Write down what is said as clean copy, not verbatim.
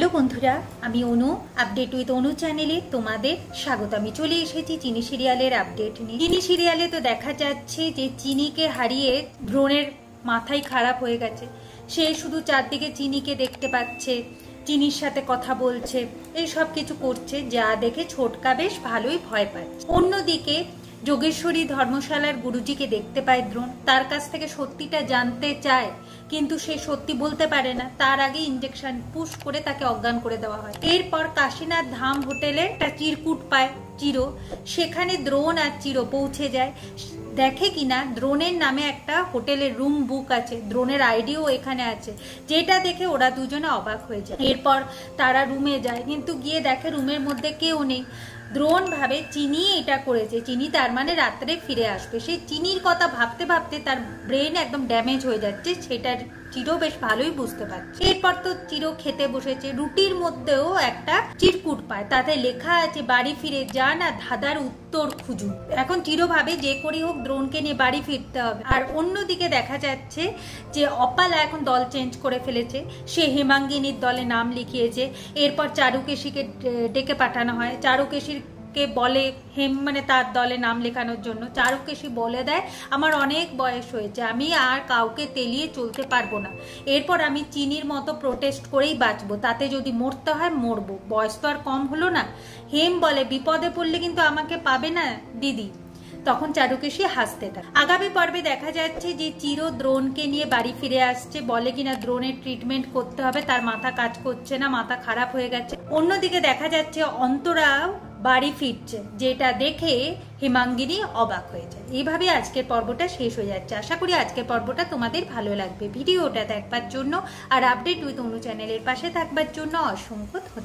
Hello বন্ধুরা, আমি অনু। Update with অনু চ্যানেলে তোমাদের স্বাগত। আমি চলে এসেছি চিনি সিরিয়ালের আপডেট নিয়ে। চিনি সিরিয়ালে তো দেখা যাচ্ছে যে চিনিকে হারিয়ে দ্রোণের মাথায় খারাপ হয়ে গেছে। সে শুধু চারদিকে চিনিকে দেখতে পাচ্ছে, চিনির সাথে কথা বলছে, এই সব কিছু করছে, যা দেখে ছোটকা বেশ ভালোই ভয় পাচ্ছে। অন্যদিকে যোগেশ্বরী ধর্মশালার গুরুজিকে দেখতে পায় দ্রোণ। তার কাছ থেকে সত্যিটা জানতে চায়, কিন্তু সে সত্যি বলতে পারে না। তার আগে ইনজেকশন পুশ করে তাকে অজ্ঞান করে দেওয়া হয়। এরপর কাশীনাথ ধাম হোটেলে একটা চিরকুট পায় চিরো। সেখানে দ্রোণ আর চিরো পৌঁছে যায়। দেখে কিনা দ্রোণের নামে একটা হোটেলের রুম বুক আছে, দ্রোণের আইডিও এখানে আছে, যেটা দেখে ওরা দুজনে অবাক হয়ে যায়। এরপর তারা রুমে যায়, কিন্তু গিয়ে দেখে রুমের মধ্যে কেউ নেই। দ্রোণ ভাবে চিনি এটা করেছে, চিনি তার মানে রাত্রে ফিরে আসবে। সেই চিনির কথা ভাবতে ভাবতে তার ব্রেন একদম ড্যামেজ হয়ে যাচ্ছে, সেটার চিরো বেশ ভালোই বুঝতে পারছে। এরপর তো চিরো খেতে বসেছে, রুটির মধ্যেও একটা চিরকুট পায়, তাতে লেখা আছে বাড়ি ফিরে যান আর ধাঁধার উত্তর খুঁজুন। এখন চিরো ভাবে যে করেই হোক দ্রোণকে নিয়ে বাড়ি ফিরতে হবে। আর অন্যদিকে দেখা যাচ্ছে যে অপালা এখন দল চেঞ্জ করে ফেলেছে, সে হেমাঙ্গিনীর দলে নাম লিখিয়েছে। এরপর চারুকেশীকে ডেকে পাঠানো হয়। চারুকেশীর কে বলে মানে তার দলে নাম লেখানোর জন্য। চারুকেশী বলে দেয়, আমার অনেক বয়স হয়েছে, আমি আর কাউকে তেলিয়ে চলতে পারবো না। এরপর আমি চিনির মতো প্রোটেস্ট করেই বাঁচবো, তাতে যদি মরতে হয় মরবো, বয়স তো আর কম হলো না। হেম বলে, বিপদে পড়লে কিন্তু আমাকে পাবে না দিদি। তখন চারুকেশী হাসতে থাকে। আগামী পর্বে দেখা যাচ্ছে যে চিরো দ্রোণকে নিয়ে বাড়ি ফিরে আসছে, বলে কিনা দ্রোণের ট্রিটমেন্ট করতে হবে, তার মাথা কাজ করছে না, মাথা খারাপ হয়ে গেছে। অন্যদিকে দেখা যাচ্ছে অন্তরাও বাড়ি ফিরছে, যেটা দেখে হেমাঙ্গিনী অবাক হয়ে যায়। এইভাবে আজকের পর্বটা শেষ হয়ে যাচ্ছে। আশা করি আজকের পর্বটা তোমাদের ভালো লাগবে। ভিডিওটা দেখবার জন্য আর আপডেট উইথ অনু চ্যানেলের পাশে থাকবার জন্য অসংখ্য ধন্যবাদ।